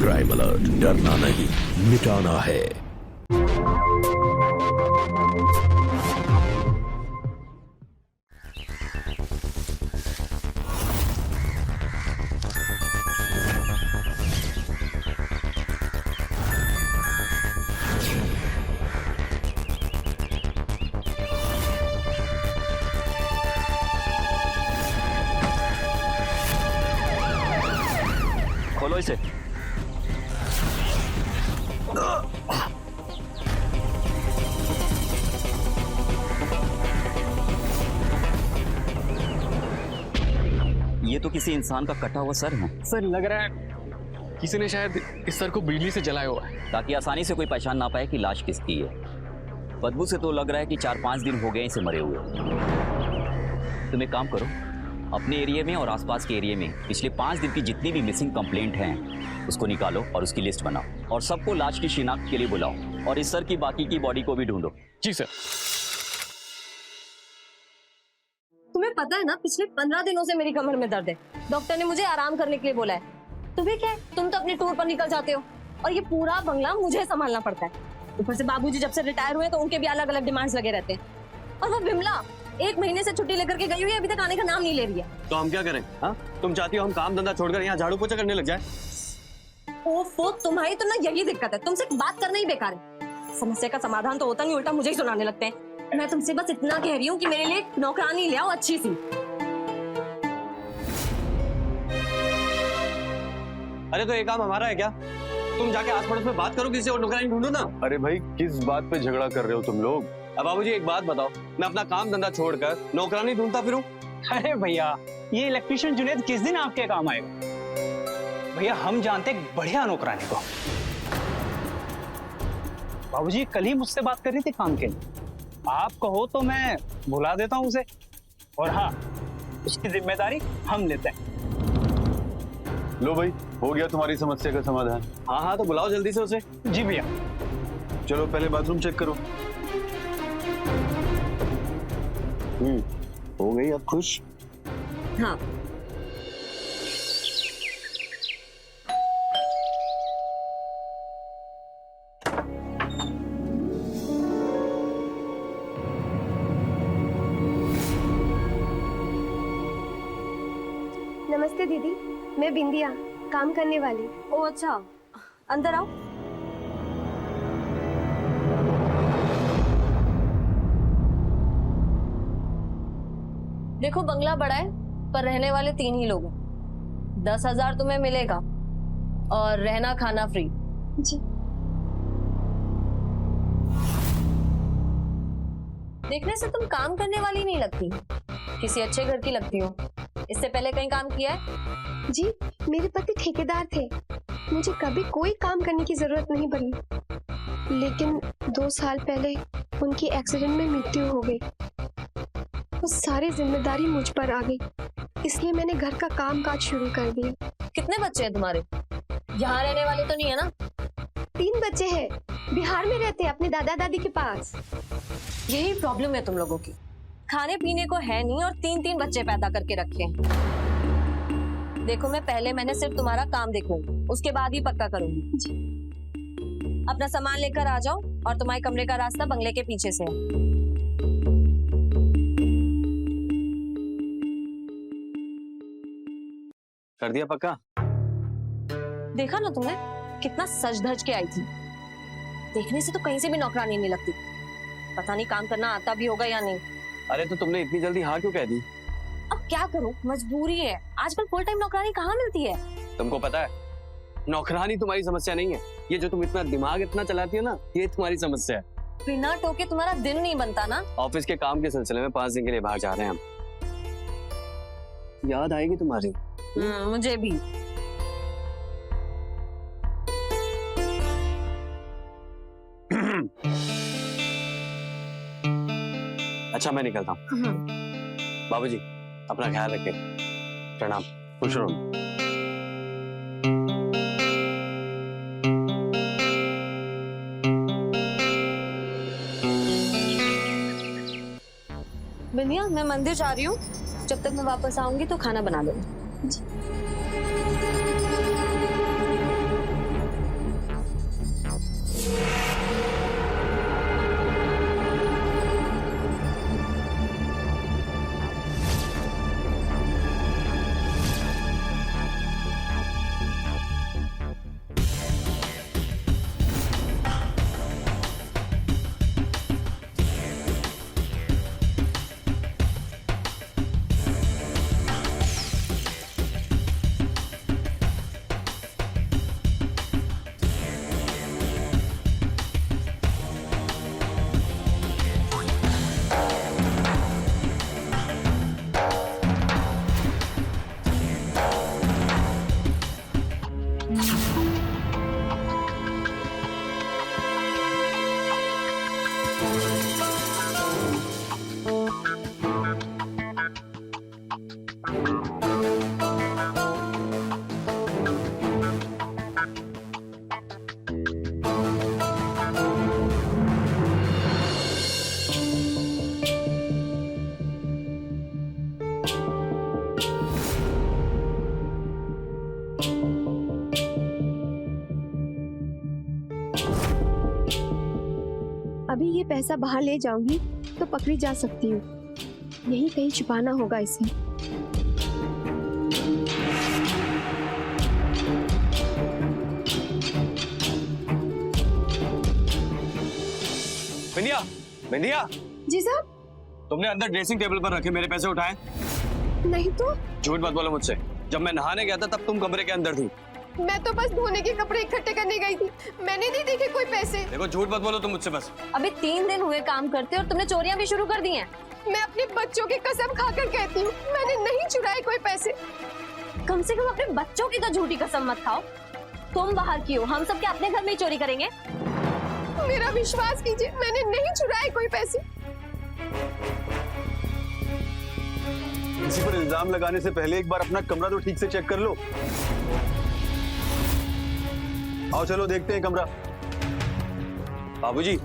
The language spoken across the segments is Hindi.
क्राइम अलर्ट, डरना नहीं मिटाना है। खोलो इसे। ये तो किसी इंसान का कटा हुआ सर है। सर लग रहा है किसी ने शायद इस सर को बिजली से जलाया हुआ है, ताकि आसानी से कोई पहचान ना पाए कि लाश किसकी है। बदबू से तो लग रहा है कि 4-5 दिन हो गए इसे मरे हुए। तुम एक काम करो, अपने एरिया में और आसपास के एरिया में पिछले 5 दिन की जितनी भी मिसिंग कंप्लेंट हैं उसको निकालो और उसकी लिस्ट बनाओ और सबको लाश की शिनाख्त के लिए बुलाओ और इस सर की बाकी की बॉडी को भी ढूंढो। जी सर। तुम्हें पता है ना, पिछले 15 दिनों से मेरी कमर में दर्द है। डॉक्टर ने मुझे आराम करने के लिए बोला है। तुम्हें क्या है, तुम तो अपने टूर पर निकल जाते हो और ये पूरा बंगला मुझे संभालना पड़ता है। ऊपर से बाबूजी जब से रिटायर हुए तो उनके भी अलग अलग डिमांड्स लगे रहते हैं। और वो बिमला 1 महीने से छुट्टी लेकर के गई हुई है, अभी तक आने का नाम नहीं ले रही है। तो हम क्या करें? हाँ, तुम चाहती हो हम काम धंधा छोड़कर यहाँ झाड़ू पोछा करने लग जाए? ओफो, तुम्हारी तो ना यही दिक्कत है, तुमसे बात करना ही बेकार है। समस्या का समाधान तो होता नहीं, उल्टा मुझे ही सुनाने लगते हैं। मैं तुमसे बस इतना कह रही हूँ कि मेरे लिए नौकरानी ले आओ अच्छी सी। अरे तो ये काम हमारा है क्या? तुम जाके आस पड़ोस में बात करो, किसी और नौकरानी ढूंढो ना। अरे भाई किस बात पे झगड़ा कर रहे हो तुम लोग? अब बाबूजी एक बात बताओ, मैं अपना काम धंधा छोड़कर नौकरानी ढूंढता फिरूं? अरे भैया, ये इलेक्ट्रिशियन जुनेद किस दिन आपके काम आएगा? भैया हम जानते हैं बढ़िया नौकरानी को। बाबूजी कल ही मुझसे बात कर रही थी काम के लिए। आप कहो तो मैं बुला देता हूँ उसे, और हाँ उसकी जिम्मेदारी हम लेते हैं। लो भाई, हो गया तुम्हारी समस्या का समाधान। हाँ हाँ, तो बुलाओ जल्दी से उसे। जी भैया। चलो पहले बाथरूम चेक करो। हो गई अब खुश? हाँ, नमस्ते दीदी, मैं बिंदिया, काम करने वाली। ओ अच्छा, अंदर आओ। देखो बंगला बड़ा है पर रहने वाले 3 ही लोग हैं। 10,000 तुम्हें मिलेगा और रहना खाना फ्री। जी। देखने से तुम काम करने वाली नहीं लगती, किसी अच्छे घर की लगती हो। इससे पहले कहीं काम किया है? जी, मेरे पति ठेकेदार थे, मुझे कभी कोई काम करने की जरूरत नहीं पड़ी। लेकिन 2 साल पहले उनकी एक्सीडेंट में मृत्यु हो गई। वो सारी जिम्मेदारी मुझ पर आ गई, इसलिए मैंने घर का काम काज शुरू कर दिया। कितने बच्चे हैं तुम्हारे? यहाँ रहने वाले तो नहीं है ना? 3 बच्चे हैं, बिहार में रहते हैं अपने दादा दादी के पास। यही प्रॉब्लम है तुम लोगों की, खाने पीने को है नहीं और 3-3 बच्चे पैदा करके रखे हैं। देखो मैं पहले मैंने सिर्फ तुम्हारा काम देखूंगी, उसके बाद ही पक्का करूंगी। अपना सामान लेकर आ जाओ और तुम्हारे कमरे का रास्ता बंगले के पीछे से है। कर दिया पक्का? देखा ना तुमने कितना सज धज के आई थी। देखने से तो कहीं से भी नौकरानी नहीं लगती। पता नहीं काम करना आता भी होगा या नहीं। अरे तो तुमने इतनी जल्दी हाँ क्यों कह दी? अब क्या करूं, मजबूरी है। आजकल फुल टाइम नौकरानी कहाँ मिलती है? तुमको पता है, नौकरानी तुम्हारी समस्या नहीं है। ये जो तुम इतना दिमाग इतना चलाती हो ना, ये तुम्हारी समस्या है। बिना टोके तुम्हारा दिन नहीं बनता ना। ऑफिस के काम के सिलसिले में 5 दिन के लिए बाहर जा रहे हैं हम। याद आएगी तुम्हारी? मुझे भी। अच्छा मैं निकलता हूँ। बाबूजी अपना ख्याल रखें। प्रणाम। खुश रहो। बिंदिया मैं मंदिर जा रही हूँ, जब तक मैं वापस आऊंगी तो खाना बना लेना। अभी ये पैसा बाहर ले जाऊंगी तो पकड़ी जा सकती हूँ। यहीं कहीं छुपाना होगा इसे। बिंदिया, बिंदिया, जी साहब। तुमने अंदर ड्रेसिंग टेबल पर रखे मेरे पैसे उठाए? नहीं तो झूठ मत बोलो मुझसे। जब मैं नहाने गया था तब तुम कमरे के अंदर थी। मैं तो बस धोने के कपड़े इकट्ठे करने गई थी, मैंने नहीं देखे कोई पैसे। देखो झूठ मत बोलो तुम मुझझसे बस। अभी 3 दिन हुए काम करते और तुमने चोरियां भी शुरू कर दी हैं। मैं अपने बच्चों की कसम खाकर कहती हूँ, मैंने नहीं चुराए कोई पैसे। कम से कम अपने बच्चों की तो झूठी कसम मत खाओ। तुम बाहर की हो, हम सब क्या अपने घर में ही चोरी करेंगे? मेरा विश्वास कीजिए, मैंने नहीं चुराए कोई पैसे। किसी पर इल्जाम लगाने से पहले एक बार अपना कमरा तो ठीक से चेक कर लो। आओ चलो देखते हैं कमरा। बाबूजी,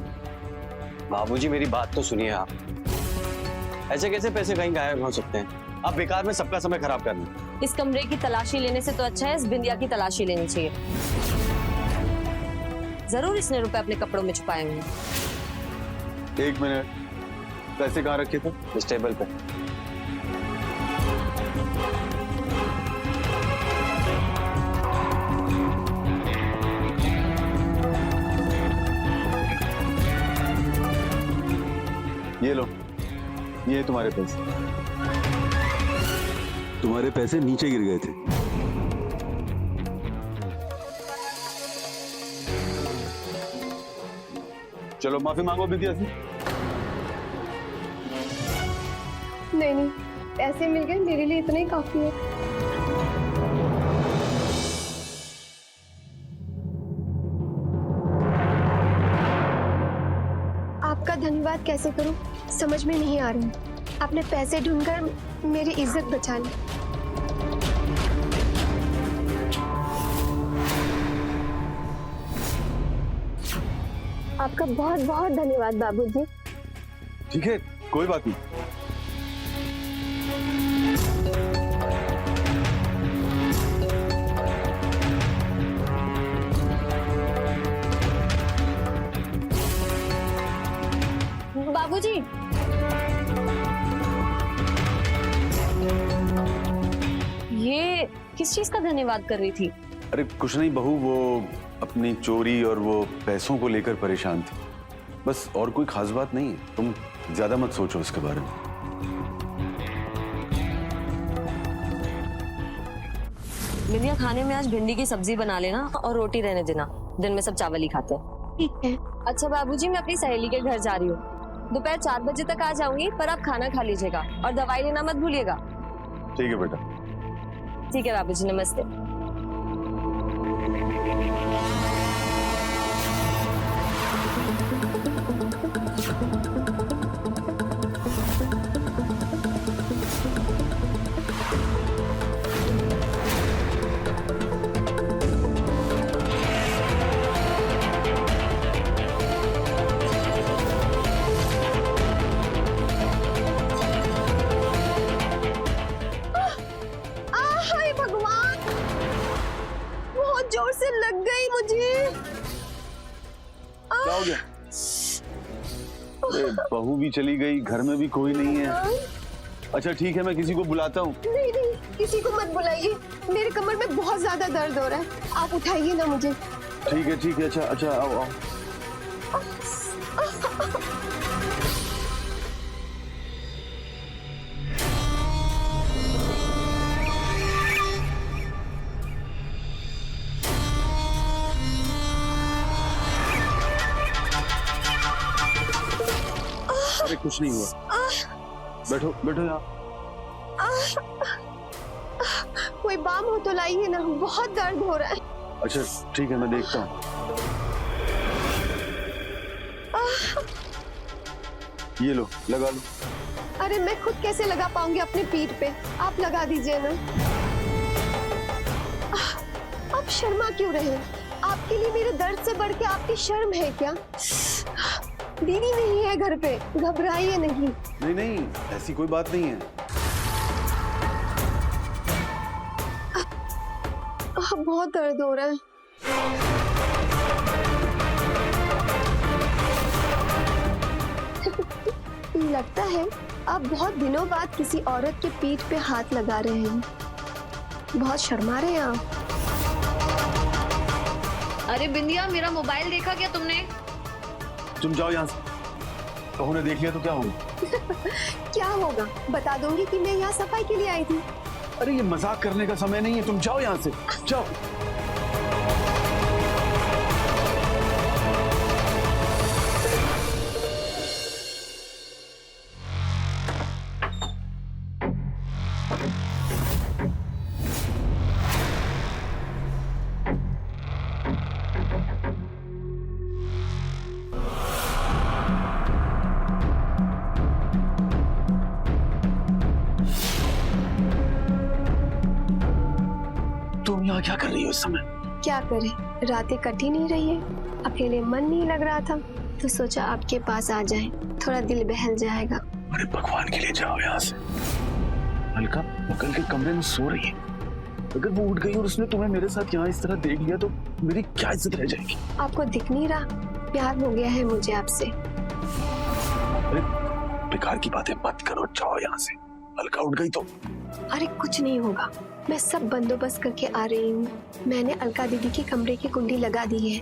बाबूजी मेरी बात तो सुनिए आप। ऐसे कैसे पैसे कहीं गायब हो सकते हैं? आप बेकार में सबका समय खराब कर रहे हैं। इस कमरे की तलाशी लेने से तो अच्छा है इस बिंदिया की तलाशी लेनी चाहिए। जरूर इसने रुपए अपने कपड़ों में छुपाए होंगे। 1 मिनट, पैसे कहाँ रखे थे? इस टेबल पे। ये लो, ये तुम्हारे पैसे। तुम्हारे पैसे नीचे गिर गए थे। चलो माफी मांगो बिंदिया से। नहीं, पैसे मिल गए, मेरे लिए इतना ही काफी है। आपका धन्यवाद कैसे करूं समझ में नहीं आ रहा। आपने पैसे ढूंढकर मेरी इज्जत बचा ली। आपका बहुत बहुत धन्यवाद बाबूजी। ठीक है, कोई बात नहीं। बाबूजी, ये किस चीज का धन्यवाद कर रही थी? अरे कुछ नहीं बहू, वो अपनी चोरी और वो पैसों को लेकर परेशान थी, बस और कोई खास बात नहीं है। तुम ज्यादा मत सोचो इसके बारे में। बिंदिया, खाने में आज भिंडी की सब्जी बना लेना और रोटी रहने देना। दिन में सब चावल ही खाते हैं। ठीक है। अच्छा बाबूजी, मैं अपनी सहेली के घर जा रही हूँ। दोपहर 4 बजे तक आ जाऊंगी, पर आप खाना खा लीजिएगा और दवाई लेना मत भूलिएगा। ठीक है बेटा। ठीक है बाबूजी, नमस्ते। हाय भगवान, बहुत जोर से लग गई मुझे। क्या हो गया? अरे बहू भी चली गई, घर में भी कोई नहीं है। अच्छा ठीक है, मैं किसी को बुलाता हूँ। नहीं नहीं, किसी को मत बुलाइए, मेरे कमर में बहुत ज्यादा दर्द हो रहा है, आप उठाइए ना मुझे। ठीक है ठीक है, अच्छा अच्छा आओ आओ। अरे कुछ नहीं हुआ, बैठो बैठो यहाँ। कोई बाम हो तो लाइए ना, बहुत दर्द हो रहा है। अच्छा ठीक है, मैं देखता हूँ। ये लो, लगा लो। अरे मैं खुद कैसे लगा पाऊंगी अपनी पीठ पे, आप लगा दीजिए ना। आप शर्मा क्यों रहे? आपके लिए मेरे दर्द से बढ़ के आपकी शर्म है क्या? दीदी नहीं है घर पे, घबराइए नहीं। नहीं नहीं, ऐसी कोई बात नहीं है। बहुत दर्द हो रहा है। लगता है आप बहुत दिनों बाद किसी औरत के पीठ पे हाथ लगा रहे हैं। बहुत शर्मा रहे हैं आप। अरे बिंदिया, मेरा मोबाइल देखा क्या तुमने? तुम जाओ यहाँ से। बहू ने देख लिया तो क्या होगा? क्या होगा? बता दूंगी कि मैं यहाँ सफाई के लिए आई थी। अरे ये मजाक करने का समय नहीं है, तुम जाओ यहाँ से, जाओ। तुम यहाँ क्या कर रही हो इस समय? क्या करें, रातें कट ही नहीं रही है। अकेले मन नहीं लग रहा था तो सोचा आपके पास आ जाए, थोड़ा दिल बहल जाएगा। अरे भगवान के लिए जाओ यहाँ से। अलका बगल के कमरे में सो रही है। अगर वो उठ गई और उसने तुम्हें मेरे साथ यहाँ इस तरह देख लिया तो मेरी क्या इज्जत रह जाएगी? आपको दिख नहीं रहा, प्यार हो गया है मुझे आपसे। अरे बेकार की बातें मत करो, जाओ यहाँ से। अलका उठ गई तो? अरे कुछ नहीं होगा, मैं सब बंदोबस्त करके आ रही हूँ। मैंने अलका दीदी के कमरे की कुंडी लगा दी है।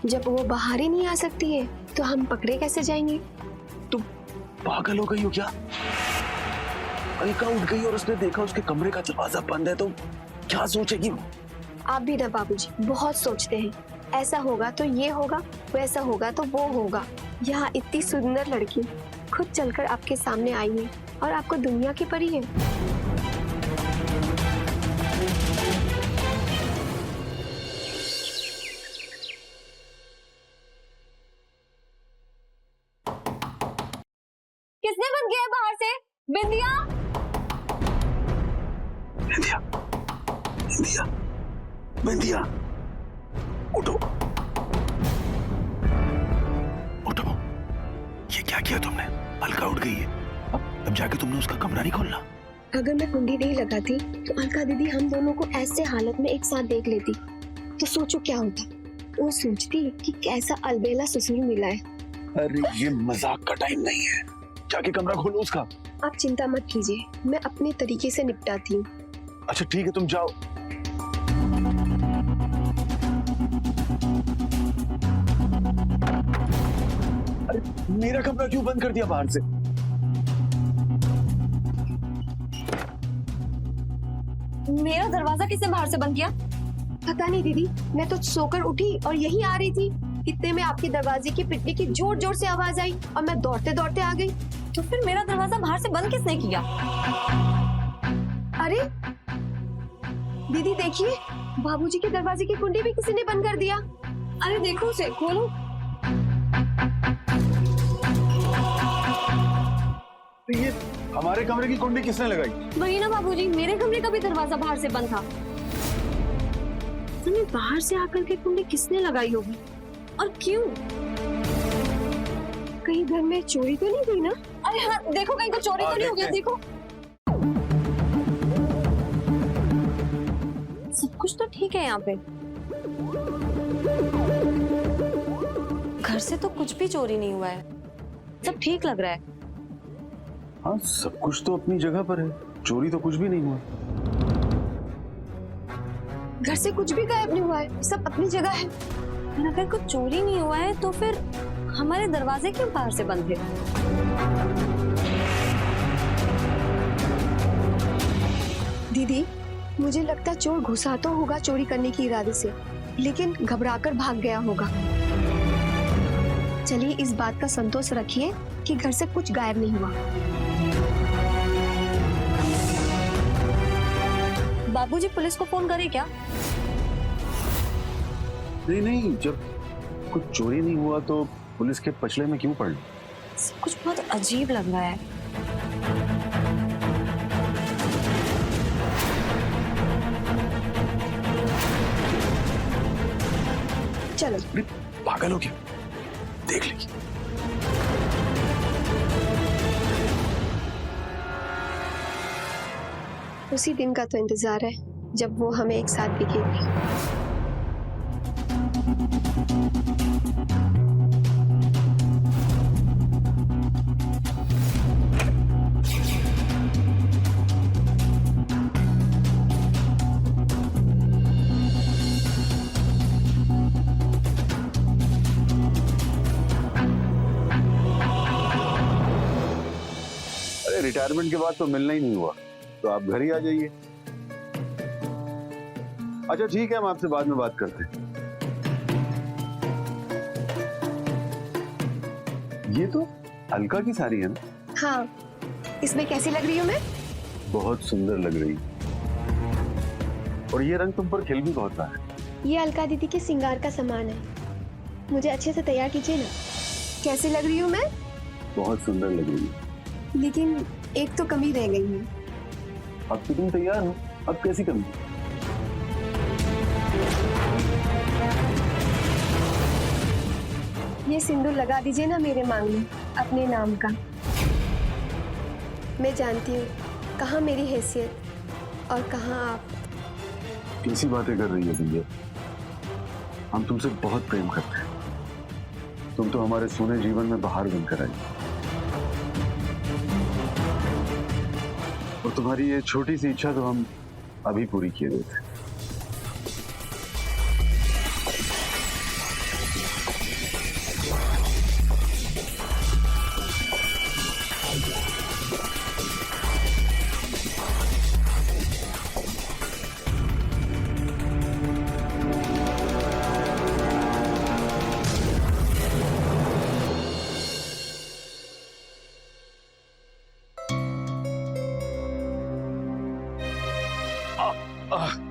जब वो बाहर ही नहीं आ सकती है तो हम पकड़े कैसे जाएंगे? तुम पागल हो गई हो क्या? अलका उठ गई और उसने देखा उसके कमरे का दरवाजा बंद है तो क्या सोचेगी वो? आप भी ना बाबूजी बहुत सोचते हैं। ऐसा होगा तो ये होगा, वैसा होगा तो वो होगा। यहाँ इतनी सुंदर लड़की खुद चलकर आपके सामने आई है और आपको दुनिया की परी है। किसने बंद किया है बाहर से? बिंदिया, बिंदिया, बिंदिया, बिंदिया, उठो, उठो। ये क्या किया तुमने? अलका उठ गई है। अब जाके तुमने उसका कमरा नहीं खोलना। अगर मैं कुंडी नहीं लगाती तो अलका दीदी हम दोनों को ऐसे हालत में एक साथ देख लेती तो सोचो क्या होता। वो सोचती कि कैसा अलबेला ससुर मिला है। अरे ये मजाक का टाइम नहीं है, जाके कमरा खोलो उसका। आप चिंता मत कीजिए, मैं अपने तरीके से निपटाती हूँ। अच्छा ठीक है, तुम जाओ। अरे मेरा कमरा क्यों बंद कर दिया बाहर से? मेरा दरवाजा किसने बाहर से बंद किया? पता नहीं दीदी, मैं तो सोकर उठी और यहीं आ रही थी। इतने में आपके दरवाजे की पिटने की जोर जोर से आवाज आई और मैं दौड़ते दौड़ते आ गई। तो फिर मेरा दरवाजा बाहर से बंद किसने किया? अरे दीदी देखिए, बाबूजी के दरवाजे की कुंडी भी किसी ने बंद कर दिया। अरे देखो उसे, खोलो। तो ये हमारे कमरे की कुंडी किसने लगाई? वही ना बाबूजी, मेरे कमरे का भी दरवाजा बाहर से बंद था। तुमने बाहर से आकर के कुंडी किसने लगाई होगी और क्यों? कहीं घर में चोरी तो नहीं हुई ना? अरे हाँ देखो, कहीं तो चोरी तो नहीं हो गया। देखो सब कुछ तो ठीक है यहाँ पे। घर से तो कुछ भी चोरी नहीं हुआ है, सब ठीक लग रहा है। हाँ सब कुछ तो अपनी जगह पर है, चोरी तो कुछ भी नहीं हुआ। घर से कुछ भी गायब नहीं हुआ है, सब अपनी जगह है। और अगर कुछ चोरी नहीं हुआ है तो फिर हमारे दरवाजे क्यों बाहर से बंद थे? दीदी मुझे लगता है चोर घुसा तो होगा चोरी करने की इरादे से, लेकिन घबराकर भाग गया होगा। चलिए इस बात का संतोष रखिए कि घर से कुछ गायब नहीं हुआ। बाबूजी पुलिस को फोन करे क्या? नहीं नहीं, जब कुछ चोरी नहीं हुआ तो पुलिस के पछले में क्यों पड़ना? सब कुछ बहुत अजीब लग रहा है। चलो अरे पागल हो क्या? देख लेगी। उसी दिन का तो इंतजार है जब वो हमें एक साथ दिखेगी। अरे रिटायरमेंट के बाद तो मिलना ही नहीं हुआ, तो आप घर ही आ जाइए। अच्छा ठीक है, हम आपसे बाद में बात करते हैं। ये तो अलका की साड़ी है ना? हाँ, इसमें कैसी लग रही हूँ मैं? बहुत सुंदर लग रही है, और ये रंग तुम पर खिल भी बहुत रहा है। ये अलका दीदी के श्रृंगार का सामान है, मुझे अच्छे से तैयार कीजिए ना। कैसी लग रही हूँ मैं? बहुत सुंदर लग रही है। लेकिन एक तो कमी रह गई है। अब तो तुम तैयार हो, अब कैसी कमी? ये सिंदूर लगा दीजिए ना मेरे मांग में, अपने नाम का। मैं जानती हूँ कहाँ मेरी हैसियत और कहाँ आप। कैसी बातें कर रही है भैया? हम तुमसे बहुत प्रेम करते हैं। तुम तो हमारे सोने जीवन में बहार बनकर आई, और तुम्हारी ये छोटी सी इच्छा तो हम अभी पूरी किए देते।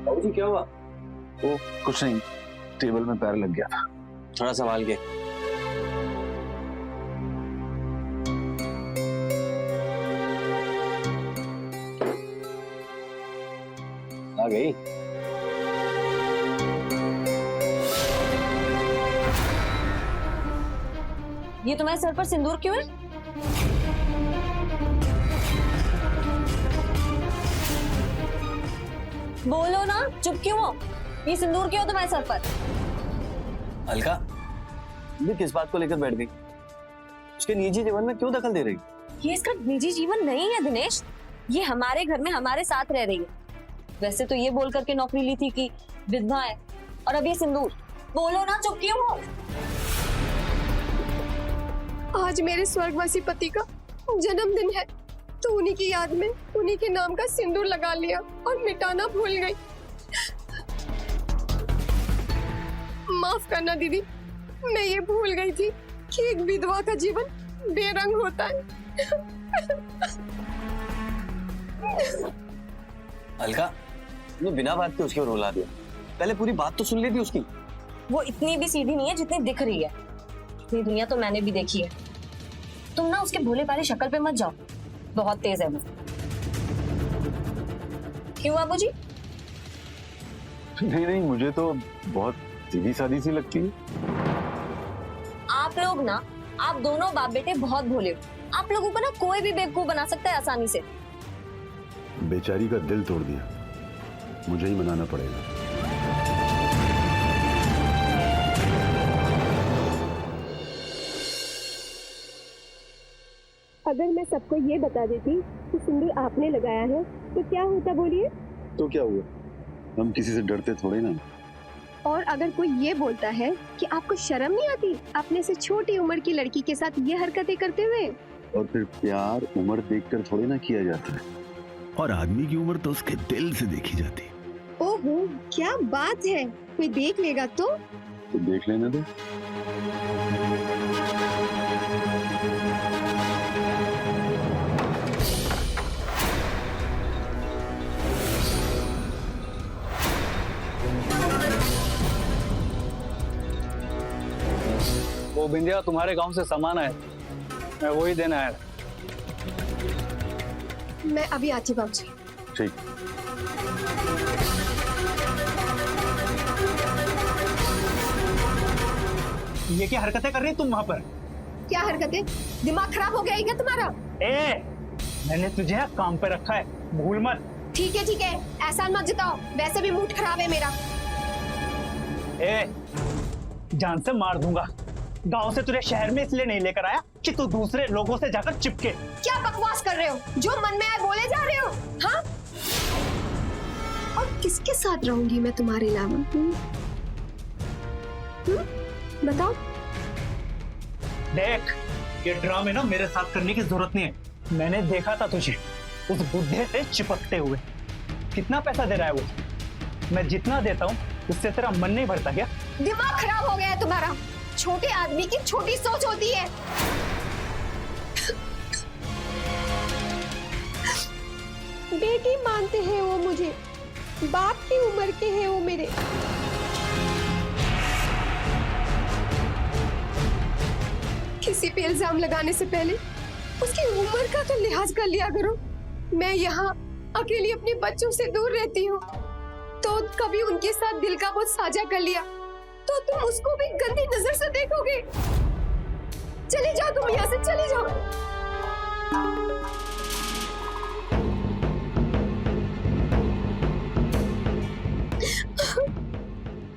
बाबूजी क्या हुआ? वो कुछ नहीं, टेबल में पैर लग गया था। थोड़ा संभाल के। आ गई। ये तुम्हारे सर पर सिंदूर क्यों है? बोलो ना, चुप क्यों हो? ये सिंदूर क्यों है तुम्हारे सर पर? अलका, ये किस बात को लेकर बैठ गई? उसके निजी जीवन में क्यों दखल दे रही? ये इसका निजी जीवन नहीं है दिनेश, ये हमारे घर में हमारे साथ रह रही है। वैसे तो ये बोल करके नौकरी ली थी कि विधवा है, और अब ये सिंदूर। बोलो ना, चुप क्यों हो? आज मेरे स्वर्गवासी पति का जन्मदिन है, तो उन्हीं की याद में उन्हीं के नाम का सिंदूर लगा लिया और मिटाना भूल गई। माफ करना दीदी, मैं ये भूल गई थी कि एक विधवा का जीवन बेरंग होता है। अलका, तुमने बिना बात के उसकी ओर रुला दिया। पहले पूरी बात तो सुन ली थी उसकी। वो इतनी भी सीधी नहीं है जितनी दिख रही है। इतनी दुनिया तो मैंने भी देखी है। तुम ना उसके भोले भाले शक्ल पे मत जाओ, बहुत तेज है वो। क्यों बाबूजी? नहीं नहीं, मुझे तो बहुत सीधी सादी सी लगती है। आप लोग ना, आप दोनों बाप बेटे बहुत भोले हो। आप लोगों को ना कोई भी बेवकूफ बना सकता है आसानी से। बेचारी का दिल तोड़ दिया, मुझे ही मनाना पड़ेगा। अगर मैं सबको ये बता देती कि सिंदूर आपने लगाया है तो क्या होता, बोलिए? तो क्या हुआ, हम किसी से डरते थोड़े ना। और अगर कोई ये बोलता है कि आपको शर्म नहीं आती अपने से छोटी उम्र की लड़की के साथ ये हरकतें करते हुए? और फिर प्यार उम्र देखकर थोड़े ना किया जाता है, और आदमी की उम्र तो उसके दिल से देखी जाती है। ओहो, क्या बात है, कोई देख लेगा तो देख लेने दो। वो बिंदिया तुम्हारे गांव से सामान है, मैं वही देना है। मैं अभी आती हूँ बाबूजी। ठीक। ये क्या हरकतें कर रही तुम वहां पर? क्या हरकतें? दिमाग खराब हो गया है क्या तुम्हारा? मैंने तुझे काम पे रखा है, भूल मत। ठीक है एहसान मत जताओ, वैसे भी मूड खराब है मेरा। जान से मार दूंगा। गांव से तुझे शहर में इसलिए नहीं लेकर आया कि तू दूसरे लोगों से जाकर चिपके। क्या बकवास कर रहे हो? जो मन में आए बोले जा रहे हो, हाँ? और किसके साथ रहूंगी मैं तुम्हारे अलावा? बताओ। देख, ये ड्रामे ना मेरे साथ करने की जरूरत नहीं है। मैंने देखा था तुझे उस बुढ़े से चिपकते हुए। कितना पैसा दे रहा है वो? मैं जितना देता हूँ उससे तेरा मन नहीं भरता क्या? दिमाग खराब हो गया है तुम्हारा। छोटे आदमी की छोटी सोच होती है। बेटी मानते हैं वो मुझे, बाप की उम्र के हैं वो मेरे। किसी पे इल्जाम लगाने से पहले उसकी उम्र का तो लिहाज कर लिया करो। मैं यहाँ अकेली अपने बच्चों से दूर रहती हूँ, तो कभी उनके साथ दिल का बोझ साझा कर लिया तो तुम उसको भी गंदी नजर से देखोगे। चले जाओ तुम यहाँ से, चले जाओ।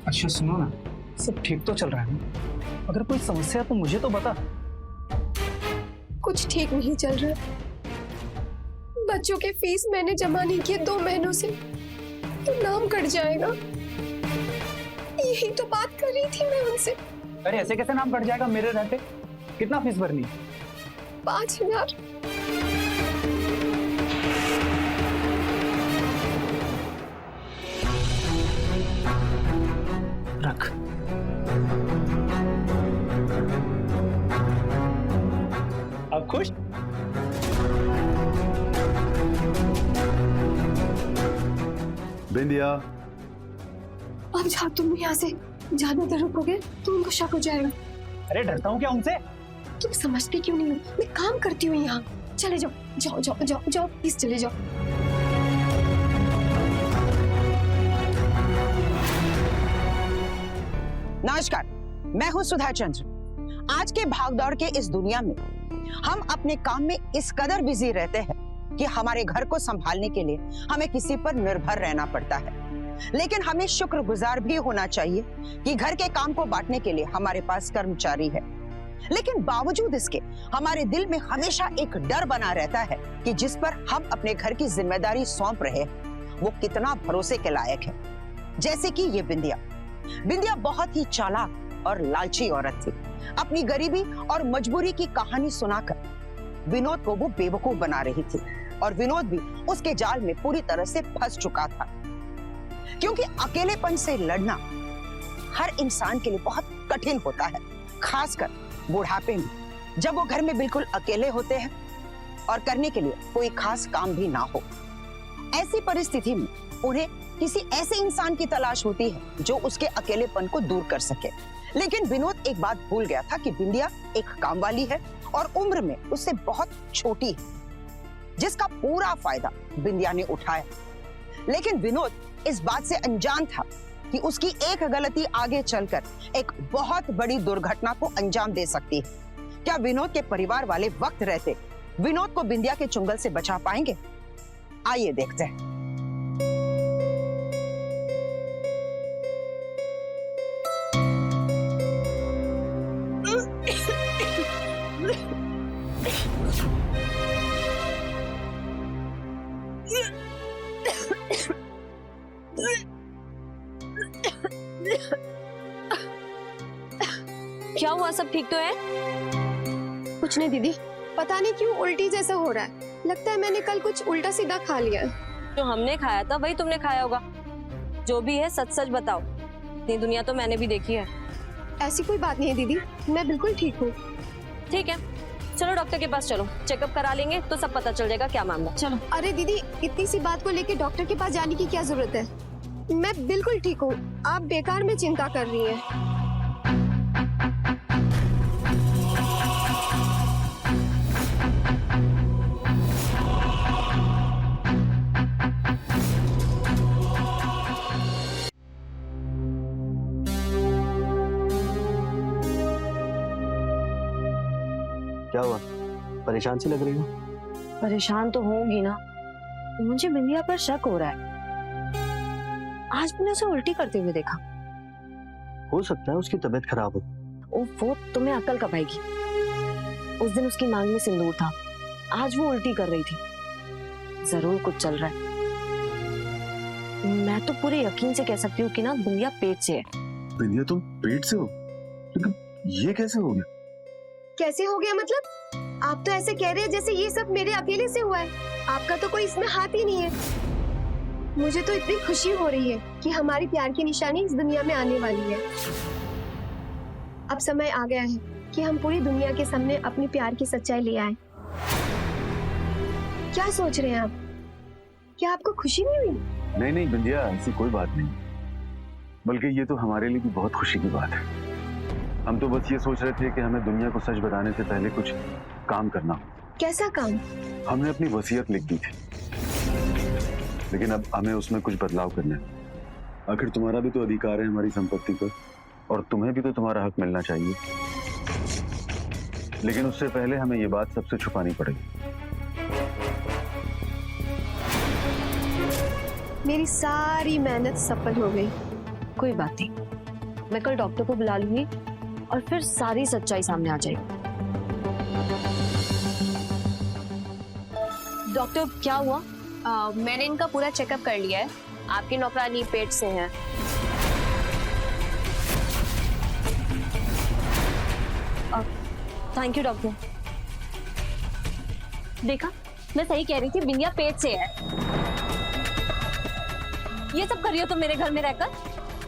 अच्छा सुनो ना, सब ठीक तो चल रहा है ना? अगर कोई समस्या तो मुझे तो बता। कुछ ठीक नहीं चल रहा। बच्चों के फीस मैंने जमा नहीं किए 2 महीनों से, तो नाम कट जाएगा। यही तो बात कर रही थी मैं उनसे। अरे ऐसे कैसे नाम कट जाएगा मेरे रहते? कितना फीस भरनी? 5000। रख। अब खुश? बिंदिया, अब जाओ तुम यहाँ से। जाने तो रुकोगे तो उनको शक हो जाएगा। अरे डरता हूँ क्या उनसे? तुम समझते क्यों नहीं हो? मैं काम करती हूँ यहाँ। चले जाओ जाओ जाओ जाओ जाओ, प्लीज चले जाओ। नमस्कार, मैं हूँ सुधा चंद्र। आज के भागदौड़ के इस दुनिया में हम अपने काम में इस कदर बिजी रहते हैं कि हमारे घर को संभालने के लिए हमें किसी पर निर्भर रहना पड़ता है। लेकिन हमें शुक्रगुजार भी होना चाहिए कि घर के काम को बांटने के लिए हमारे पास कर्मचारी है। लेकिन बावजूद इसके हमारे दिल में हमेशा एक डर बना रहता है कि जिस पर हम अपने घर की जिम्मेदारी सौंप रहे हैं वो कितना भरोसे के लायक है। जैसे कि ये बिंदिया बहुत ही चालाक और लालची औरत थी। अपनी गरीबी और मजबूरी की कहानी सुनाकर विनोद को वो बेवकूफ बना रही थी और विनोद भी उसके जाल में पूरी तरह से फंस चुका था। क्योंकि अकेलेपन से लड़ना हर इंसान के लिए बहुत कठिन होता है, खासकर बुढ़ापे में, जब वो घर में बिल्कुल अकेले होते हैं और करने के लिए कोई खास काम भी ना हो। ऐसी परिस्थिति में उन्हें किसी ऐसे इंसान की तलाश होती है जो उसके अकेलेपन को दूर कर सके। लेकिन विनोद एक बात भूल गया था कि बिंदिया एक काम वाली है और उम्र में उससे बहुत छोटी है, जिसका पूरा फायदा बिंदिया ने उठाया। लेकिन विनोद इस बात से अनजान था कि उसकी एक गलती आगे चलकर एक बहुत बड़ी दुर्घटना को अंजाम दे सकती है। क्या विनोद के परिवार वाले वक्त रहते विनोद को बिंदिया के चुंगल से बचा पाएंगे? आइए देखते हैं। क्या हुआ? सब ठीक तो है? कुछ नहीं दीदी, पता नहीं क्यों उल्टी जैसा हो रहा है। लगता है मैंने कल कुछ उल्टा सीधा खा लिया है। जो हमने खाया था वही तुमने खाया होगा। जो भी है सच सच बताओ, इतनी दुनिया तो मैंने भी देखी है। ऐसी कोई बात नहीं है दीदी, मैं बिल्कुल ठीक हूँ। ठीक है, चलो डॉक्टर के पास चलो, चेकअप करा लेंगे तो सब पता चल जाएगा क्या मामला। चलो। अरे दीदी, इतनी सी बात को लेके डॉक्टर के पास जाने की क्या जरूरत है? मैं बिल्कुल ठीक हूँ, आप बेकार में चिंता कर रही हैं। क्या हुआ, परेशान सी लग रही हो? परेशान तो होंगी ना, मुझे बिंदिया पर शक हो रहा है। आज मैंने उसे उल्टी करते हुए देखा। हो सकता है उसकी तबीयत खराब हो। वो तुम्हें अक्ल कब आएगी? उस दिन उसकी मांग में सिंदूर था, आज वो उल्टी कर रही थी। जरूर कुछ चल रहा है। मैं तो पूरे यकीन से कह सकती हूँ कि ना बिंदिया पेट से है। बिंदिया तुम पेट से हो? लेकिन ये कैसे हो गया? कैसे हो गया मतलब? आप तो ऐसे कह रहे हैं जैसे ये सब मेरे अकेले से हुआ है। आपका तो कोई इसमें हाथ ही नहीं है। मुझे तो इतनी खुशी हो रही है कि हमारी प्यार की निशानी इस दुनिया में आने वाली है। अब समय आ गया है कि हम पूरी दुनिया के सामने अपनी प्यार की सच्चाई ले आए। क्या सोच रहे हैं आप? क्या आपको खुशी नहीं हुई? नहीं नहीं बिंदिया, ऐसी कोई बात नहीं, बल्कि ये तो हमारे लिए भी बहुत खुशी की बात है। हम तो बस ये सोच रहे थे कि हमें दुनिया को सच बताने से पहले कुछ काम करना हो। कैसा काम? हमने अपनी वसीयत लिख दी थी, लेकिन अब हमें उसमें कुछ बदलाव करना है। आखिर तुम्हारा भी तो अधिकार है हमारी संपत्ति पर, और तुम्हें भी तो तुम्हारा हक मिलना चाहिए। लेकिन उससे पहले हमें ये बात सबसे छुपानी पड़ेगी। मेरी सारी मेहनत सफल हो गई। कोई बात नहीं, मैं कल डॉक्टर को बुला लूंगी और फिर सारी सच्चाई सामने आ जाएगी। डॉक्टर क्या हुआ? मैंने इनका पूरा चेकअप कर लिया है। आपकी नौकरानी पेट से है। Thank you doctor. देखा, मैं सही कह रही थी, बिंदिया पेट से है। ये सब कर रही हो तुम मेरे घर में रहकर?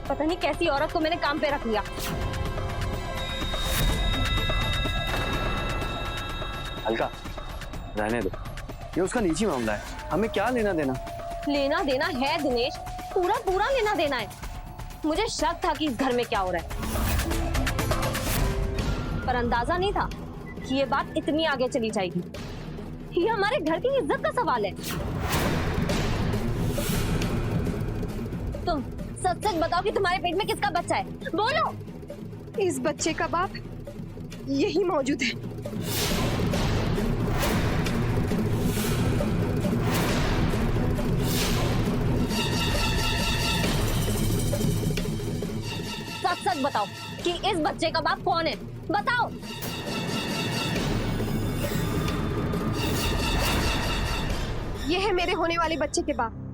पता नहीं कैसी औरत को मैंने काम पे रख लिया। अलका, रहने दो, ये उसका निजी मामला है, हमें क्या लेना देना? लेना देना है दिनेश, पूरा पूरा लेना देना है। मुझे शक था कि इस घर में क्या हो रहा है, पर अंदाजा नहीं था कि ये बात इतनी आगे चली जाएगी। ये हमारे घर की इज्जत का सवाल है। तुम सच सच बताओ कि तुम्हारे पेट में किसका बच्चा है? बोलो। इस बच्चे का बाप यही मौजूद है। सच सच बताओ कि इस बच्चे का बाप कौन है? बताओ। ये है मेरे होने वाले बच्चे के बाप।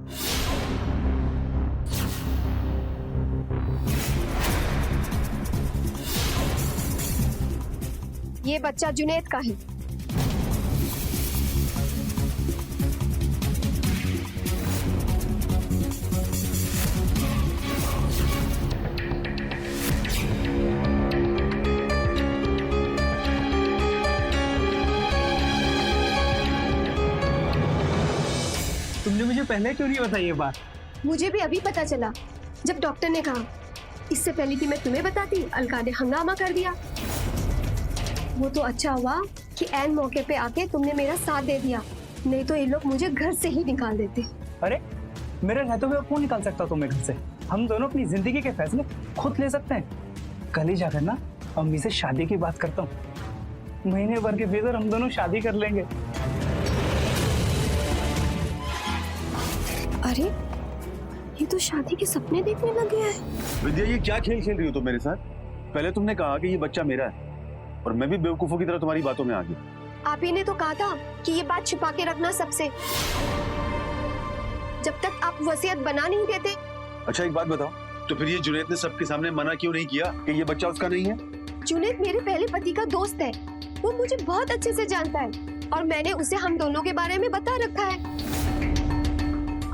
ये बच्चा जुनैद का है। तुमने मुझे पहले क्यों नहीं बताई ये बात? मुझे भी अभी पता चला जब डॉक्टर ने कहा। इससे पहले कि मैं तुम्हें बताती, अलका ने हंगामा कर दिया। वो तो अच्छा हुआ कि ऐन मौके पे आके तुमने मेरा साथ दे दिया, नहीं तो ये लोग मुझे घर से ही निकाल देते। अरे मेरे रहते हुए कौन निकाल सकता तुम्हें घर से? हम दोनों अपनी जिंदगी के फैसले खुद ले सकते हैं। कल ही जाकर ना अम्मी से शादी की बात करता हूँ। महीने भर के भीतर हम दोनों शादी कर लेंगे। अरे ये तो शादी के सपने देखने लग गया है। विद्या, ये क्या खेल खेल रही हो तुम मेरे साथ? पहले तुमने कहा कि ये बच्चा मेरा है, और मैं भी बेवकूफों की तरह तुम्हारी बातों में आ गया। आप ही ने तो कहा था कि ये बात छुपा के रखना सबसे, जब तक आप वसीयत बना नहीं देते। अच्छा एक बात बताओ, तो फिर ये जुनैद ने सबके सामने मना क्यों नहीं किया कि ये बच्चा उसका नहीं है? जुनैद मेरे पहले पति का दोस्त है, वो मुझे बहुत अच्छे से जानता है, और मैंने उसे हम दोनों के बारे में बता रखा है।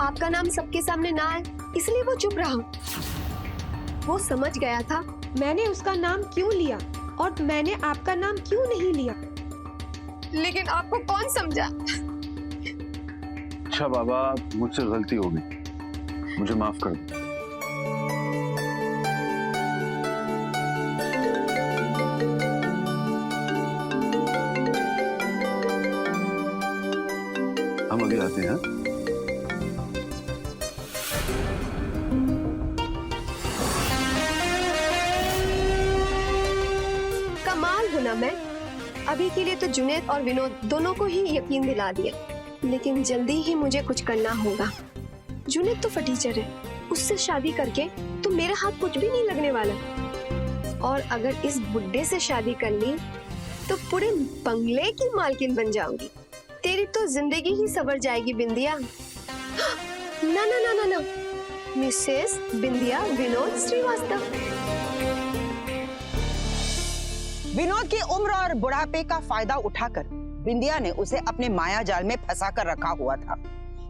आपका नाम सबके सामने ना आए इसलिए वो चुप रहा। वो समझ गया था मैंने उसका नाम क्यों लिया और मैंने आपका नाम क्यों नहीं लिया, लेकिन आपको कौन समझा? अच्छा बाबा, मुझसे गलती हो गई, मुझे माफ कर दो। हम अभी आते हैं। कमाल हूं ना मैं, अभी के लिए तो जुनैद और विनोद दोनों को ही यकीन दिला दिया, लेकिन जल्दी ही मुझे कुछ करना होगा। जुनैद तो फटीचर है, उससे शादी करके तो मेरा हाथ कुछ भी नहीं लगने वाला। और अगर इस बुड्ढे से शादी कर ली तो पूरे बंगले की मालकिन बन जाऊंगी। तेरी तो जिंदगी ही सवर जाएगी बिंदिया। ना ना ना ना ना, मिसेस बिंदिया विनोद श्रीवास्तव। विनोद की उम्र और बुढ़ापे का फायदा उठाकर बिंदिया ने उसे अपने माया जाल में फंसा कर रखा हुआ था।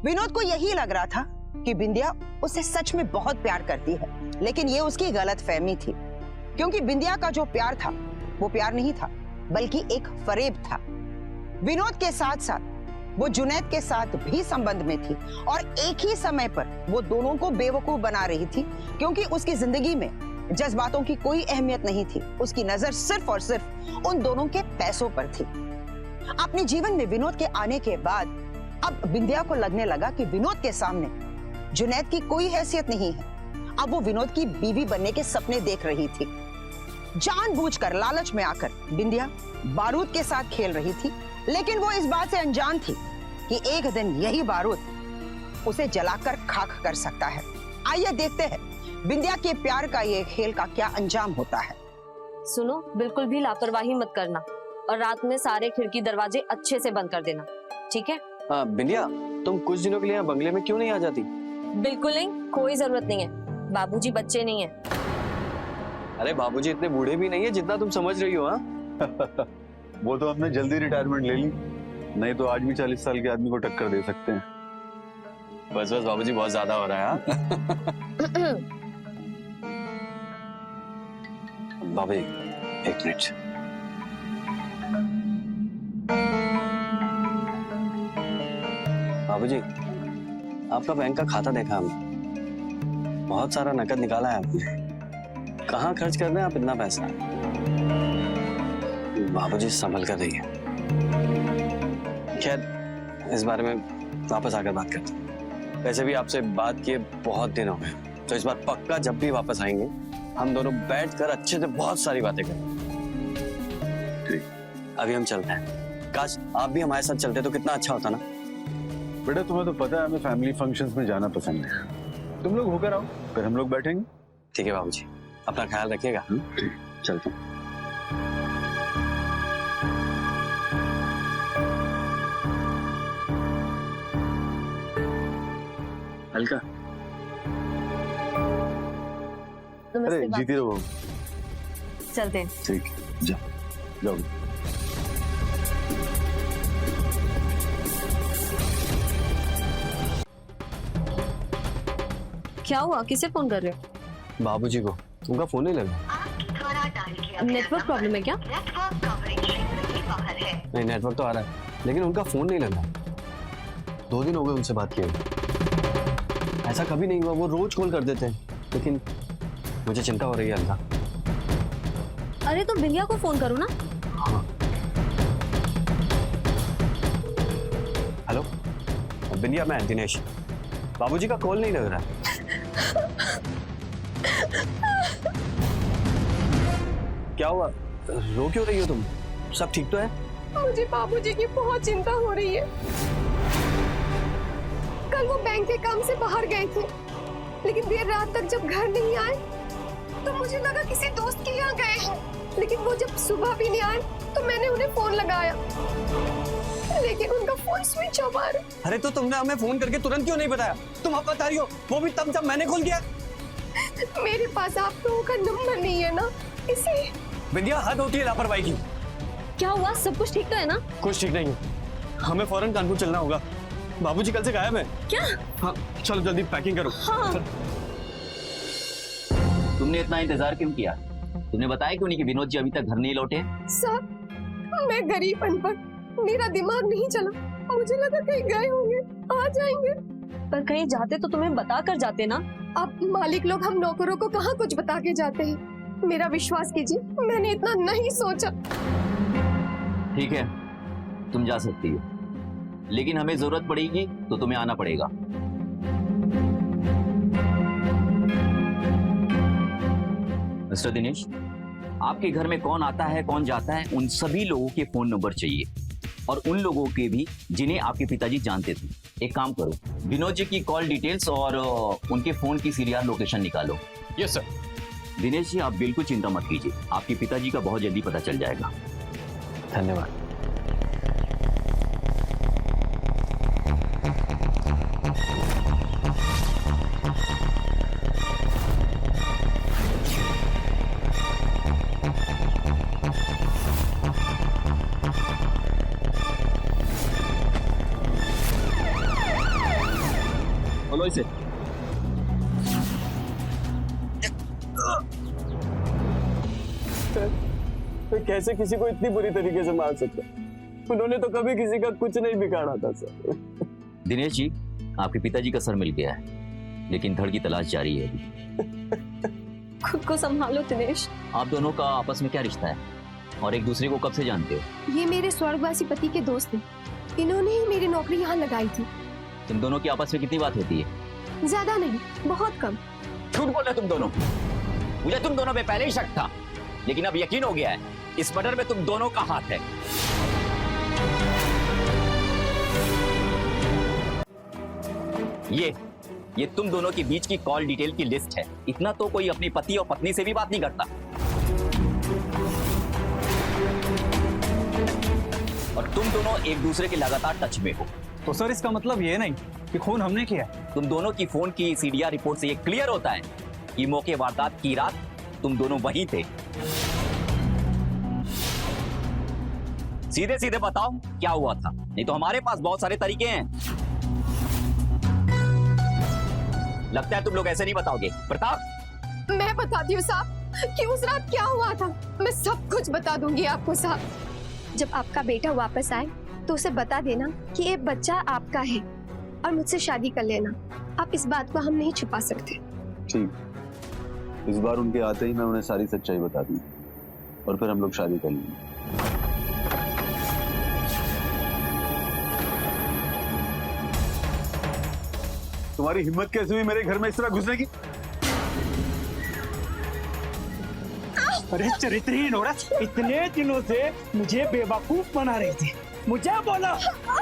विनोद को यही लग रहा था कि बिंदिया उसे सच में बहुत प्यार करती है, लेकिन ये उसकी गलतफहमी थी, क्योंकि बिंदिया का जो प्यार था वो प्यार नहीं था, बल्कि एक फरेब था। विनोद के साथ साथ वो जुनैद के साथ भी संबंध में थी और एक ही समय पर वो दोनों को बेवकूफ बना रही थी, क्योंकि उसकी जिंदगी में जज्बातों की कोई अहमियत नहीं थी। उसकी नजर सिर्फ और सिर्फ उन दोनों के पैसों पर थी। अपने जीवन में विनोद के आने के बाद अब बिंदिया को लगने लगा कि विनोद के सामने जुनैद की कोई हैसियत नहीं है। अब वो विनोद की बीवी बनने के सपने देख रही थी। जानबूझकर लालच में आकर बिंदिया बारूद के साथ खेल रही थी, लेकिन वो इस बात से अनजान थी कि एक दिन यही बारूद उसे जलाकर खाक कर सकता है। आइए देखते हैं बिंदिया के प्यार का ये खेल का क्या अंजाम होता है। सुनो, बिल्कुल भी लापरवाही मत करना और रात में सारे खिड़की दरवाजे अच्छे से बंद कर देना, ठीक है? हाँ बिंदिया, तुम कुछ दिनों के लिए यहाँ बंगले में क्यों नहीं आ जाती? बिल्कुल नहीं, कोई जरूरत नहीं है। बाबूजी बच्चे नहीं है। अरे बाबूजी इतने बूढ़े भी नहीं है जितना तुम समझ रही हो। हाँ वो तो हमने जल्दी रिटायरमेंट ले ली, नहीं तो आज भी 40 साल के आदमी को टक्कर दे सकते हैं। बस बस बाबूजी, बहुत ज्यादा हो रहा है। बाबूजी एक मिनट। बाबूजी, आपका बैंक का खाता देखा हमने, बहुत सारा नकद निकाला है आपने। कहाँ खर्च कर रहे हैं आप इतना पैसा? बाबूजी संभल कर रहिए। खैर इस बारे में वापस आकर बात करते हैं। वैसे भी आपसे बात किए बहुत दिन हो गए, तो इस बार पक्का जब भी वापस आएंगे हम दोनों बैठकर अच्छे से बहुत सारी बातें करेंगे। अभी हम चलते हैं। काश आप भी हमारे साथ चलते तो कितना अच्छा होता ना। बेटा तुम्हें तो पता है हमें फैमिली फंक्शंस में जाना पसंद है। तुम लोग होकर आओ, फिर हम लोग बैठेंगे। ठीक है बाबूजी, अपना ख्याल रखिएगा। ठीक, चलते हैं। हल्का। अरे नमस्ते जीती रहो। चलते हैं। ठीक, जाओ जाओ। क्या हुआ, किसे फोन कर रहे हो? बाबूजी को। उनका फोन नहीं लगा। नेटवर्क प्रॉब्लम है क्या? नहीं, नेटवर्क तो आ रहा है, लेकिन उनका फोन नहीं लगा। 2 दिन हो गए उनसे बात किए। ऐसा कभी नहीं हुआ, वो रोज कॉल कर देते हैं, लेकिन मुझे चिंता हो रही है अलका। अरे तो बिंदिया को फोन करो ना। हाँ। हेलो बिंदिया, मैं दिनेश। बाबूजी का कॉल नहीं लग रहा है। क्या हुआ, रो क्यों रही हो तुम? सब ठीक तो है? मुझे बाबूजी की बहुत चिंता हो रही है। कल वो बैंक के काम से बाहर गए थे, लेकिन देर रात तक जब घर नहीं आए तो मुझे लगा किसी दोस्त के यहाँ गए हैं, लेकिन वो जब सुबह भी नहीं आए तो मैंने उन्हें फोन लगाया, लेकिन उनका फोन स्विच ऑफ आ रहा। अरे तो तुमने हमें फोन करके तुरंत क्यों नहीं बताया? तुम अब बता रही हो, वो भी तब जब मैंने कॉल किया। मेरे पास आप लोगों का नंबर नहीं है ना, इसलिए। बिंदिया, हद होती है लापरवाही की। क्या हुआ, सब कुछ ठीक तो है ना? कुछ ठीक नहीं है, हमें फौरन कानपुर चलना होगा। बाबूजी कल से गायब है। क्या? हाँ चलो जल्दी पैकिंग करो। हाँ। तुमने इतना इंतजार क्यों किया? तुमने बताया क्यों नहीं कि विनोद जी अभी तक घर नहीं लौटे? सर, मैं गरीब अनपढ़, मेरा दिमाग नहीं चला, मुझे लगा कहीं गए होंगे, आ जाएंगे। पर कहीं जाते तो तुम्हें बता कर जाते ना। अब मालिक लोग हम नौकरों को कहाँ कुछ बता के जाते हैं। मेरा विश्वास कीजिए, मैंने इतना नहीं सोचा। ठीक है, तुम जा सकती हो, लेकिन हमें जरूरत पड़ेगी तो तुम्हें आना पड़ेगा। मिस्टर दिनेश, आपके घर में कौन आता है कौन जाता है उन सभी लोगों के फोन नंबर चाहिए, और उन लोगों के भी जिन्हें आपके पिताजी जानते थे। एक काम करो, विनोद जी की कॉल डिटेल्स और उनके फोन की सीरियल लोकेशन निकालो। Yes sir. दिनेश जी, आप बिल्कुल चिंता मत कीजिए, आपके पिताजी का बहुत जल्दी पता चल जाएगा। धन्यवाद। बोलो इसे। तो कैसे किसी को इतनी बुरी तरीके से मार सकते? उन्होंने तो कभी किसी का कुछ नहीं बिगाड़ा था सर। दिनेश जी, आपके पिताजी का सर मिल गया है, लेकिन धड़ की तलाश जारी है अभी। खुद को संभालो दिनेश। आप दोनों का आपस में क्या रिश्ता है और एक दूसरे को कब से जानते हो? ये मेरे स्वर्गवासी पति के दोस्त हैं। इन्होंने ही मेरी नौकरी यहाँ लगाई थी। तुम दोनों की आपस में कितनी बात होती है? ज्यादा नहीं, बहुत कम। झूठ बोल रहे तुम दोनों। मुझे तुम दोनों पे पहले ही शक था, लेकिन अब यकीन हो गया है, इस मर्डर में तुम दोनों का हाथ है। ये तुम दोनों के बीच की कॉल डिटेल की लिस्ट है। इतना तो कोई अपनी पति और पत्नी से भी बात नहीं करता। और तुम दोनों एक दूसरे के लगातार टच में हो। तो सर इसका मतलब ये नहीं कि खून हमने किया। तुम दोनों की फोन की सीडीआर रिपोर्ट से ये क्लियर होता है कि मौके वारदात की रात तुम दोनों वहीं थे। सीधे सीधे बताओ क्या हुआ था, नहीं तो हमारे पास बहुत सारे तरीके हैं। लगता है तुम लोग ऐसे नहीं बताओगे। प्रताप, मैं बताती हूँ साहब कि उस रात क्या हुआ था। मैं सब कुछ बता दूंगी आपको साहब। जब आपका बेटा वापस आए तो उसे बता देना कि ये बच्चा आपका है और मुझसे शादी कर लेना। आप इस बात को हम नहीं छुपा सकते। ठीक, इस बार उनके आते ही मैं उन्हें सारी सच्चाई बता दी और फिर हम लोग शादी कर लेंगे। तुम्हारी हिम्मत कैसे हुई मेरे घर में इस तरह घुसने की? अरे चरित्रहीन औरत, इतने दिनों से मुझे बेवकूफ बना रही थी। मुझे बोला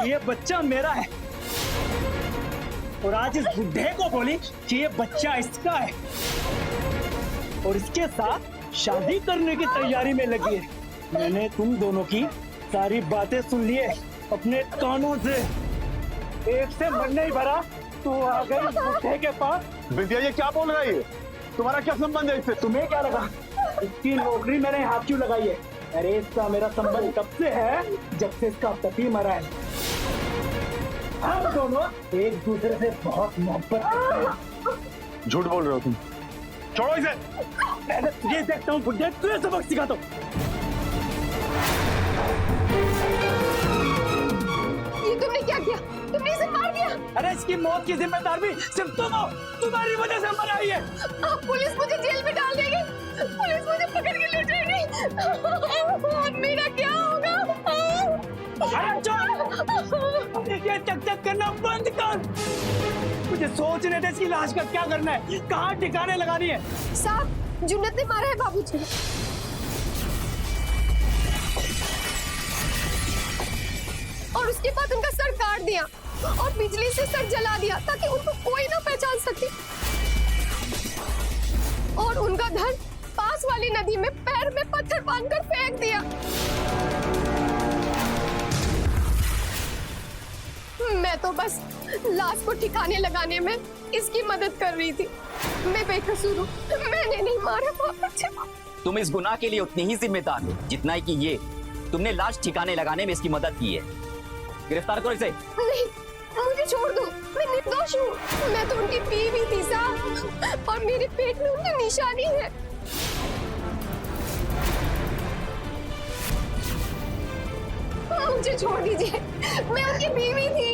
ये बच्चा मेरा है, और आज इस बुढ़े को बोली कि ये बच्चा इसका है, और इसके साथ शादी करने की तैयारी में लगी है। मैंने तुम दोनों की सारी बातें सुन ली है अपने कानों से। एक से मन नहीं भरा तो आ गई बुढ़े के पास। बिटिया, ये क्या बोल रहा है? तुम्हारा क्या संबंध है इससे? तुम्हें क्या लगा इसकी नौकरी मैंने हाथ क्यों लगाई है? अरे इसका मेरा संबंध तब से है जब से इसका पति मरा है। हम दोनों एक दूसरे से बहुत मोहब्बत करते हैं। झूठ बोल रहे हो तुम। छोड़ो इसे। मैं तुझे देखता हूँ बुढ़े, तुझे सबक सिखाता हूँ। ये तुमने क्या किया? तुमने इसे मार दिया। अरे इसकी मौत की जिम्मेदार भी सिर्फ तुम हो। तुम्हारी वजह से मरा है। आप पुलिस मुझे जेल में डाल देगी। पुलिस मुझे पकड़ के ले जाएगी। और मेरा क्या होगा? अरे चुप! ये चक करना बंद कर। मुझे सोचने दे इसकी लाश का क्या करना है, कहाँ ठिकाने लगानी है। साहब, जुन्नत ने मारा है बाबूजी। और उसके बाद उनका सर काट दिया और बिजली से सर जला दिया ताकि उनको कोई ना पहचान सके। और उनका धन पास वाली नदी में पैर में पत्थर बांधकर फेंक दिया। मैं तो बस लाश को ठिकाने लगाने में इसकी मदद कर रही थी। मैं बेकसूर हूँ, मैंने नहीं मारा बाबूजी। तुम इस गुनाह के लिए उतनी ही जिम्मेदार हो जितना कि ये तुमने लाश ठिकाने लगाने में इसकी मदद की है। गिरफ्तार करो इसे। नहीं, मुझे छोड़ दो, मैं निर्दोष हूँ। मैं तो उनकी बीवी थी साहब, और मेरे पेट में उनकी निशानी है। मुझे छोड़ दीजिए, मैं उनकी बीवी थी।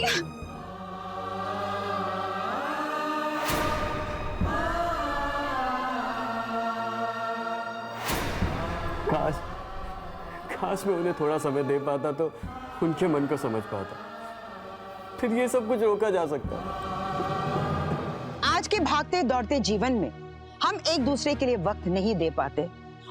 काश मैं उन्हें थोड़ा समय दे पाता तो उनके मन को समझ पाता, फिर ये सब कुछ रोका जा सकता है। आज के भागते दौड़ते जीवन में हम एक दूसरे के लिए वक्त नहीं दे पाते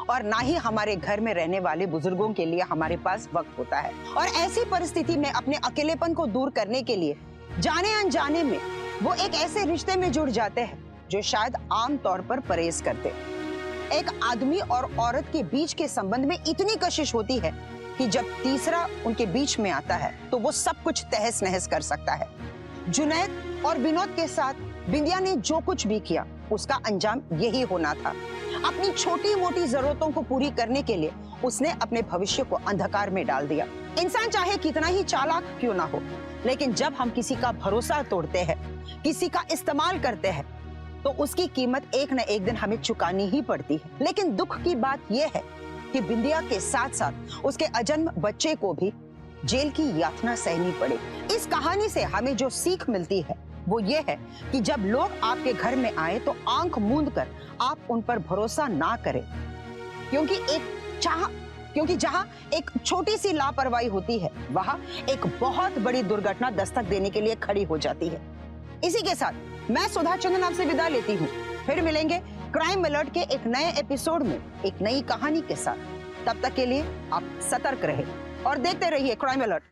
और ना ही हमारे घर में रहने वाले बुजुर्गों के लिए हमारे पास वक्त होता है। और ऐसी परिस्थिति में अपने अकेलेपन को दूर करने के लिए जाने अनजाने में वो एक ऐसे रिश्ते में जुड़ जाते हैं जो शायद आम तौर पर परहेज करते। एक आदमी और औरत के बीच के संबंध में इतनी कशिश होती है कि जब तीसरा उनके बीच में आता है तो वो सब कुछ तहस नहस कर सकता है। जुनैद और विनोद के साथ बिंदिया ने जो कुछ भी किया उसका अंजाम यही होना था। अपनी छोटी मोटी जरूरतों को पूरी करने के लिए उसने अपने भविष्य को अंधकार में डाल दिया। इंसान चाहे कितना ही चालाक क्यों ना हो, लेकिन जब हम किसी का भरोसा तोड़ते हैं, किसी का इस्तेमाल करते हैं, तो उसकी कीमत एक न एक दिन हमें चुकानी ही पड़ती है। लेकिन दुख की बात यह है कि बिंदिया के साथ साथ उसके अजन्म बच्चे को भी जेल की यातना सहनी पड़े। इस कहानी से हमें जो सीख मिलती है वो ये है कि जब लोग आपके घर में आए तो आंख मूंद कर आप उन पर भरोसा ना करें, क्योंकि जहां एक छोटी सी लापरवाही होती है वहां एक बहुत बड़ी दुर्घटना दस्तक देने के लिए खड़ी हो जाती है। इसी के साथ मैं सुधा चंदन आपसे विदा लेती हूँ। फिर मिलेंगे क्राइम अलर्ट के एक नए एपिसोड में एक नई कहानी के साथ। तब तक के लिए आप सतर्क रहें और देखते रहिए क्राइम अलर्ट।